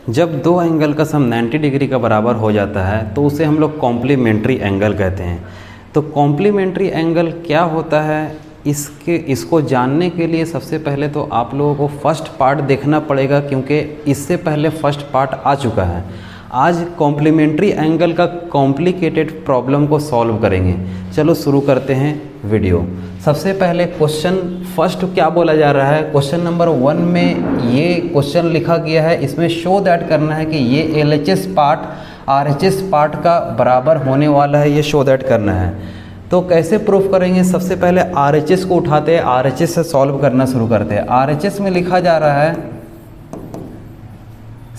जब दो एंगल का सम 90 डिग्री का बराबर हो जाता है तो उसे हम लोग कॉम्प्लीमेंट्री एंगल कहते हैं। तो कॉम्प्लीमेंट्री एंगल क्या होता है, इसको जानने के लिए सबसे पहले तो आप लोगों को फर्स्ट पार्ट देखना पड़ेगा, क्योंकि इससे पहले फर्स्ट पार्ट आ चुका है। आज कॉम्प्लीमेंट्री एंगल का कॉम्प्लिकेटेड प्रॉब्लम को सॉल्व करेंगे। चलो शुरू करते हैं वीडियो। सबसे पहले क्वेश्चन फर्स्ट क्या बोला जा रहा है, क्वेश्चन नंबर 1 में ये क्वेश्चन लिखा गया है, इसमें शो दैट करना है कि ये LHS पार्ट RHS पार्ट का बराबर होने वाला है, ये शो दैट करना है। तो कैसे प्रूफ करेंगे, सबसे पहले RHS को उठाते हैं, RHS से सॉल्व करना शुरू करते हैं। RHS में लिखा जा रहा है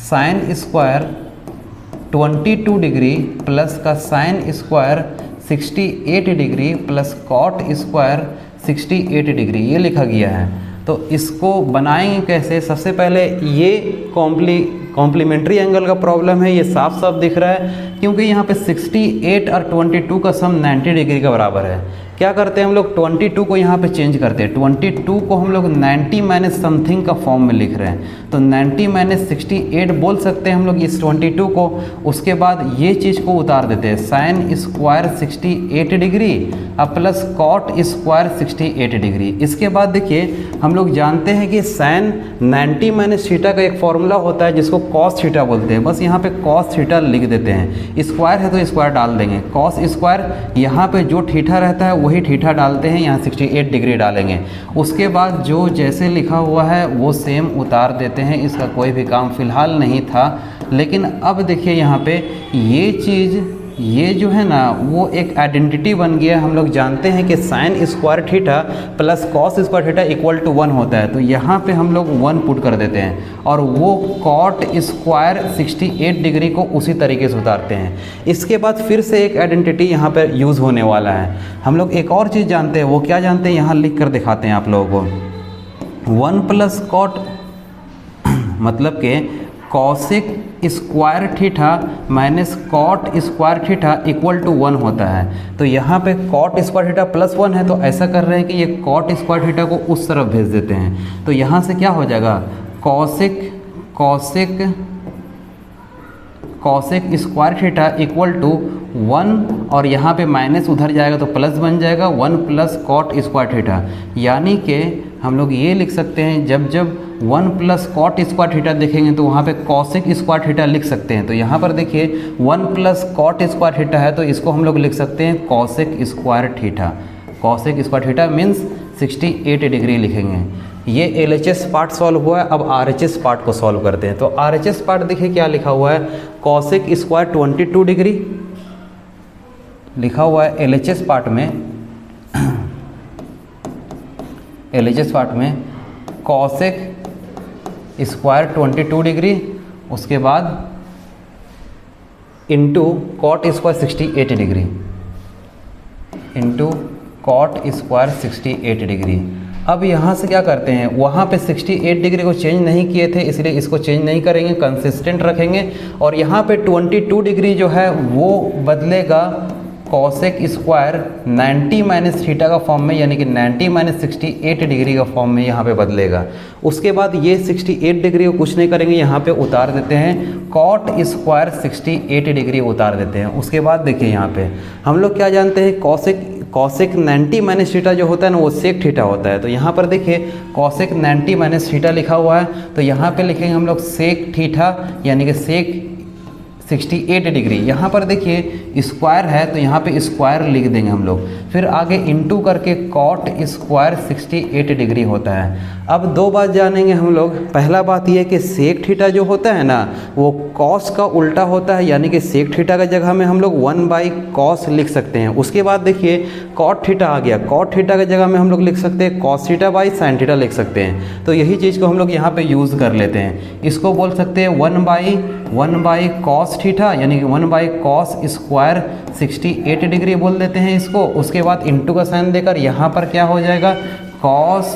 साइन स्क्वायर 22 डिग्री प्लस का sine square 68 degree plus cot square 68 degree, ये लिखा गया है। तो इसको बनाएंगे कैसे, सबसे पहले ये कॉम्प्लीमेंट्री एंगल का प्रॉब्लम है, ये साफ साफ दिख रहा है क्योंकि यहाँ पे 68 और 22 का सम 90 डिग्री का बराबर है। क्या करते हैं हम लोग, 22 को यहाँ पे चेंज करते हैं, 22 को हम लोग 90 माइनस समथिंग का फॉर्म में लिख रहे हैं, तो 90 माइनस 68 बोल सकते हैं हम लोग इस 22 को। उसके बाद ये चीज़ को उतार देते हैं, साइन स्क्वायर 68 डिग्री अब प्लस कॉट स्क्वायर 68 डिग्री। इसके बाद देखिए हम लोग जानते हैं कि साइन 90 माइनस थीटा का एक फॉर्मूला होता है जिसको कॉस थीटा बोलते हैं, बस यहाँ पे कॉस थीटा लिख देते हैं, स्क्वायर है तो स्क्वायर डाल देंगे, कॉस स्क्वायर यहाँ पे जो थीटा रहता है वही थीटा डालते हैं, यहाँ 68 डिग्री डालेंगे। उसके बाद जो जैसे लिखा हुआ है वो सेम उतार देते हैं, इसका कोई भी काम फिलहाल नहीं था। लेकिन अब देखिए यहाँ पे ये चीज़, ये जो है ना वो एक आइडेंटिटी बन गया। हम लोग जानते हैं कि sine square theta plus cos square theta equal to 1 होता है, तो यहाँ पे हम लोग 1 पुट कर देते हैं और वो कॉट स्क्वायर 68 डिग्री को उसी तरीके से उतारते हैं। इसके बाद फिर से एक आइडेंटिटी यहाँ पर यूज़ होने वाला है। हम लोग एक और चीज़ जानते हैं, वो क्या जानते हैं, यहाँ लिख कर दिखाते हैं आप लोगों को। 1 प्लस कॉट मतलब के cosec square theta minus cot square theta equal to 1 होता है। तो यहाँ पे कॉट स्क्वायर थीटा प्लस 1 है, तो ऐसा कर रहे हैं कि ये कॉट स्क्वायर थीटा को उस तरफ भेज देते हैं। तो यहाँ से क्या हो जाएगा, cosec square theta equal to 1 और यहाँ पे माइनस उधर जाएगा तो प्लस बन जाएगा 1 प्लस कॉट स्क्वायर थीटा। यानी कि हम लोग ये लिख सकते हैं, जब 1 प्लस कॉट स्क्वायर थीटा देखेंगे तो वहाँ पे कॉसिक स्क्वायर थीटा लिख सकते हैं। तो यहाँ पर देखिए 1 प्लस कॉट स्क्वायर थीटा है, तो इसको हम लोग लिख सकते हैं cosec square theta. Cosec square theta means 68 degree लिखेंगे। ये LHS पार्ट सॉल्व हुआ है। अब RHS पार्ट को सॉल्व करते हैं। तो RHS पार्ट देखिए क्या लिखा हुआ है, कॉसिक स्क्वायर 22 डिग्री लिखा हुआ है LHS पार्ट में। LHS पार्ट में कॉसिक स्क्वायर 22 डिग्री, उसके बाद into cot square 68 degree, into cot square 68 degree. अब यहाँ से क्या करते हैं, वहाँ पे 68 डिग्री को चेंज नहीं किए थे, इसलिए इसको चेंज नहीं करेंगे, कंसिस्टेंट रखेंगे। और यहाँ पे 22 डिग्री जो है वो बदलेगा कॉसेक स्क्वायर 90 माइनस थीटा का फॉर्म में, यानी कि 90 माइनस 68 डिग्री का फॉर्म में यहाँ पे बदलेगा। उसके बाद ये 68 डिग्री को कुछ नहीं करेंगे, यहाँ पे उतार देते हैं, कॉट स्क्वायर 68 डिग्री उतार देते हैं। उसके बाद देखिए यहाँ पे हम लोग क्या जानते हैं, कॉसेक 90 माइनस थीटा जो होता है ना वो सेक थीटा होता है। तो यहाँ पर देखिए कॉसेक 90 माइनस थीटा लिखा हुआ है, तो यहाँ पे लिखेंगे हम लोग सेक थीटा, यानी कि सेक 68 डिग्री। यहाँ पर देखिए स्क्वायर है तो यहाँ पे स्क्वायर लिख देंगे हम लोग, फिर आगे इंटू करके कॉट स्क्वायर 68 डिग्री होता है। अब दो बात जानेंगे हम लोग। पहला बात यह है कि सेक थीटा जो होता है ना वो कॉस का उल्टा होता है, यानी कि सेक थीटा का जगह में हम लोग 1 बाई कॉस लिख सकते हैं। उसके बाद देखिए कॉट थीटा आ गया, कॉट थीटा की जगह में हम लोग लिख सकते हैं cos theta by sine theta लिख सकते हैं। तो यही चीज़ को हम लोग यहाँ पे यूज़ कर लेते हैं। इसको बोल सकते हैं 1 बाई कॉस थीटा, यानी कि 1 बाई कॉस स्क्वायर 68 डिग्री बोल देते हैं इसको। उसके बाद इंटू का साइन देकर यहाँ पर क्या हो जाएगा, cos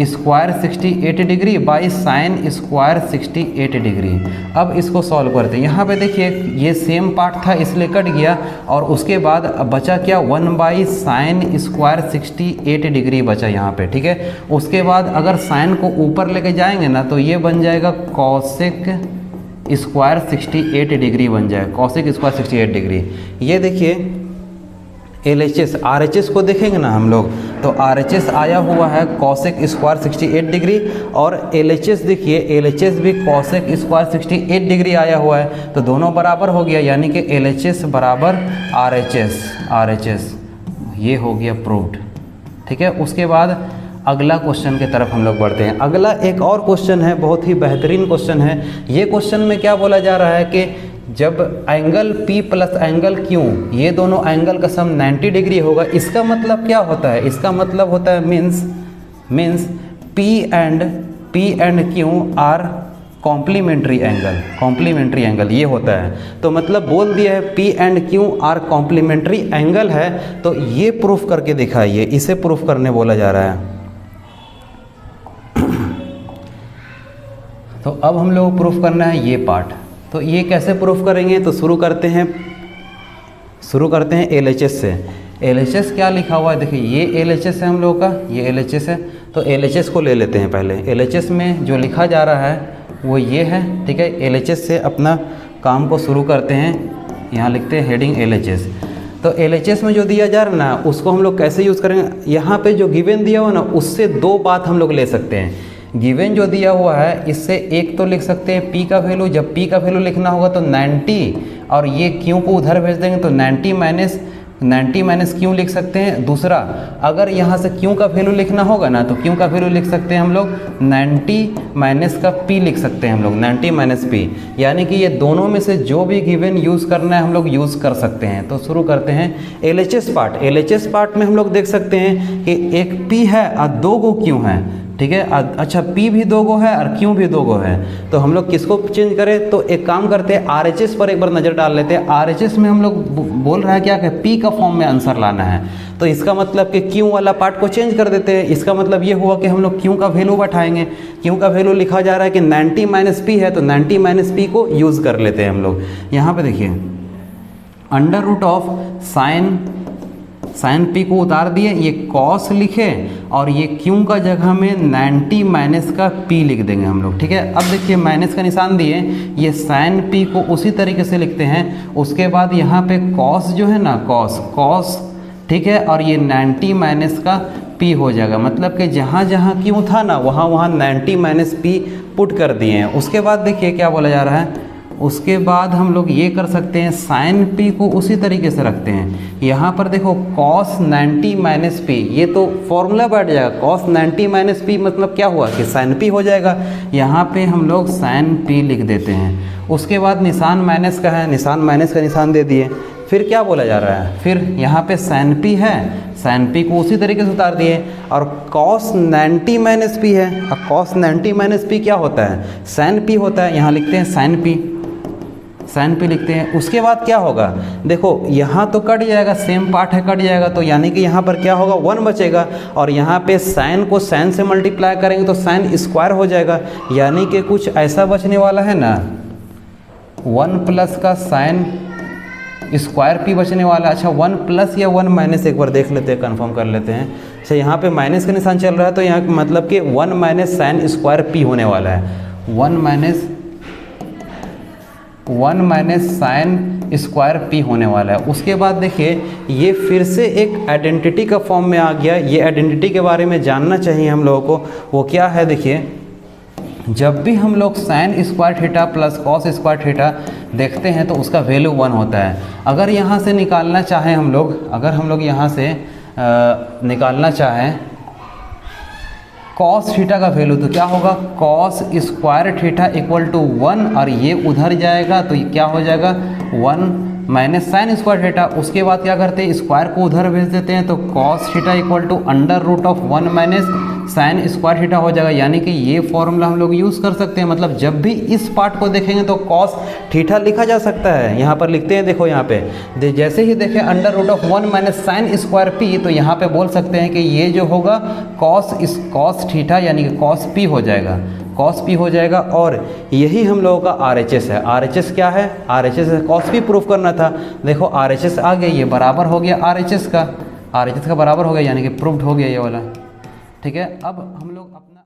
square 68 degree by sine square 68 degree. अब इसको सॉल्व करते हैं। यहाँ पे देखिए ये सेम पार्ट था इसलिए कट गया, और उसके बाद बचा क्या, 1 बाई साइन स्क्वायर 68 डिग्री बचा यहाँ पे, ठीक है। उसके बाद अगर साइन को ऊपर लेके जाएंगे ना तो ये बन जाएगा कॉसेक स्क्वायर 68 डिग्री बन जाए, कॉसेक स्क्वायर 68 डिग्री। ये देखिए LHS RHS को देखेंगे ना हम लोग, तो RHS आया हुआ है कॉसेक स्क्वायर 68 डिग्री, और LHS देखिए LHS भी कॉसेक स्क्वायर 68 डिग्री आया हुआ है, तो दोनों बराबर हो गया, यानी कि LHS बराबर RHS ये हो गया प्रूव्ड। ठीक है, उसके बाद अगला क्वेश्चन की तरफ हम लोग बढ़ते हैं। अगला एक और क्वेश्चन है, बहुत ही बेहतरीन क्वेश्चन है। ये क्वेश्चन में क्या बोला जा रहा है कि जब angle P plus angle Q, ये दोनों एंगल का सम 90 डिग्री होगा, इसका मतलब क्या होता है? इसका मतलब होता है means P and Q are complementary angle, ये होता है। तो मतलब बोल दिया है P and Q are complementary angle है, तो ये प्रूफ करके दिखाइए, इसे प्रूफ करने बोला जा रहा है। तो अब हम लोग प्रूफ करना है ये पार्ट। तो ये कैसे प्रूफ करेंगे? तो शुरू करते हैं LHS से। LHS क्या लिखा हुआ है? देखिए ये LHS है हम लोगों का, ये LHS है। तो LHS को ले लेते हैं पहले। LHS में जो लिखा जा रहा है वो ये है, ठीक है। LHS से अपना काम को शुरू करते हैं। यहाँ लिखते हैं हेडिंग LHS। तो LHS में जो दिया जा रहा है ना, उसको हम लोग कैसे यूज़ करेंगे? यहाँ पे जो गिवन दिया हुआ ना, उससे दो बात हम लोग ले सकते हैं। गिवन जो दिया हुआ है, इससे एक तो लिख सकते हैं P का वैल्यू, जब P का वैल्यू लिखना होगा तो 90, और ये Q को उधर भेज देंगे तो 90 माइनस Q लिख सकते हैं। दूसरा, अगर यहाँ से Q का वैल्यू लिखना होगा ना, तो Q का वैल्यू लिख सकते हैं हम लोग 90 माइनस का P लिख सकते हैं हम लोग, 90 माइनस P। यानी कि ये दोनों में से जो भी गिवन यूज़ करना है हम लोग यूज़ कर सकते हैं। तो शुरू करते हैं LHS पार्ट। LHS पार्ट में हम लोग देख सकते हैं कि एक P है और दो गो Q हैं, ठीक है। अच्छा, P भी दो गो है और Q भी दो गो है, तो हम लोग किसको चेंज करें? तो एक काम करते हैं, RHS पर एक बार नज़र डाल लेते हैं। RHS में हम लोग बोल रहा है क्या कि P का फॉर्म में आंसर लाना है, तो इसका मतलब कि Q वाला पार्ट को चेंज कर देते हैं। इसका मतलब ये हुआ कि हम लोग Q का वैल्यू बैठाएंगे। Q का वैल्यू लिखा जा रहा है कि 90 माइनस P है, तो 90 माइनस P को यूज़ कर लेते हैं हम लोग। यहाँ पर देखिए under root of sine P को उतार दिए, ये कॉस लिखे, और ये Q का जगह में 90 माइनस का P लिख देंगे हम लोग, ठीक है। अब देखिए माइनस का निशान दिए, ये साइन P को उसी तरीके से लिखते हैं। उसके बाद यहाँ पे कॉस जो है ना, कॉस, ठीक है, और ये 90 माइनस का P हो जाएगा। मतलब कि जहाँ जहाँ Q था ना, वहाँ 90 माइनस P पुट कर दिए हैं। उसके बाद देखिए क्या बोला जा रहा है, उसके बाद हम लोग ये कर सकते हैं, साइन P को उसी तरीके से रखते हैं। यहाँ पर देखो cos 90 माइनस P, ये तो फॉर्मूला बैठ जाएगा। cos 90 माइनस P मतलब क्या हुआ कि साइन P हो जाएगा। यहाँ पे हम लोग साइन P लिख देते हैं। उसके बाद निशान माइनस का है, माइनस का निशान दे दिए। फिर क्या बोला जा रहा है, फिर यहाँ पे साइन P है, साइन P को उसी तरीके से उतार दिए, और cos 90 माइनस P है। और cos 90 माइनस P क्या होता है? साइन P होता है। यहाँ लिखते हैं साइन P लिखते हैं। उसके बाद क्या होगा, देखो यहाँ तो कट जाएगा, सेम पार्ट है, कट जाएगा, तो यानी कि यहाँ पर क्या होगा, 1 बचेगा, और यहाँ पे साइन को साइन से मल्टीप्लाई करेंगे तो साइन स्क्वायर हो जाएगा। यानी कि कुछ ऐसा बचने वाला है ना, 1 प्लस का साइन स्क्वायर P बचने वाला है। अच्छा, 1 प्लस या 1 माइनस एक बार देख लेते हैं, कंफर्म कर लेते हैं। अच्छा, यहाँ पे माइनस का निशान चल रहा है, तो यहाँ मतलब कि 1 माइनस साइन स्क्वायर P होने वाला है। 1 माइनस साइन स्क्वायर P होने वाला है। उसके बाद देखिए ये फिर से एक आइडेंटिटी का फॉर्म में आ गया। ये आइडेंटिटी के बारे में जानना चाहिए हम लोगों को। वो क्या है, देखिए जब भी हम लोग sign square theta plus cos square theta देखते हैं तो उसका वैल्यू 1 होता है। अगर यहाँ से निकालना चाहें हम लोग, अगर हम लोग यहाँ से निकालना चाहें कॉस थीटा का वैल्यू, तो क्या होगा, cos square theta equal to 1, और ये उधर जाएगा तो ये क्या हो जाएगा, 1 माइनस साइन स्क्वायर थीटा। उसके बाद क्या करते हैं, स्क्वायर को उधर भेज देते हैं, तो cos theta equal to under root of 1 minus sine square theta हो जाएगा। यानी कि ये फॉर्मूला हम लोग यूज़ कर सकते हैं। मतलब जब भी इस पार्ट को देखेंगे तो कॉस थीटा लिखा जा सकता है। यहाँ पर लिखते हैं, देखो यहाँ पे जैसे ही देखें under root of 1 minus sine square P, तो यहाँ पे बोल सकते हैं कि ये जो होगा कॉस थीटा यानी कि कॉस P हो जाएगा, कॉस P हो जाएगा। और यही हम लोगों का RHS है। RHS क्या है, RHS है कॉस P प्रूफ करना था। देखो RHS आ गया, ये बराबर हो गया RHS का बराबर हो गया, यानी कि प्रूफ्ड हो गया ये वाला, ठीक है। अब हम लोग अपना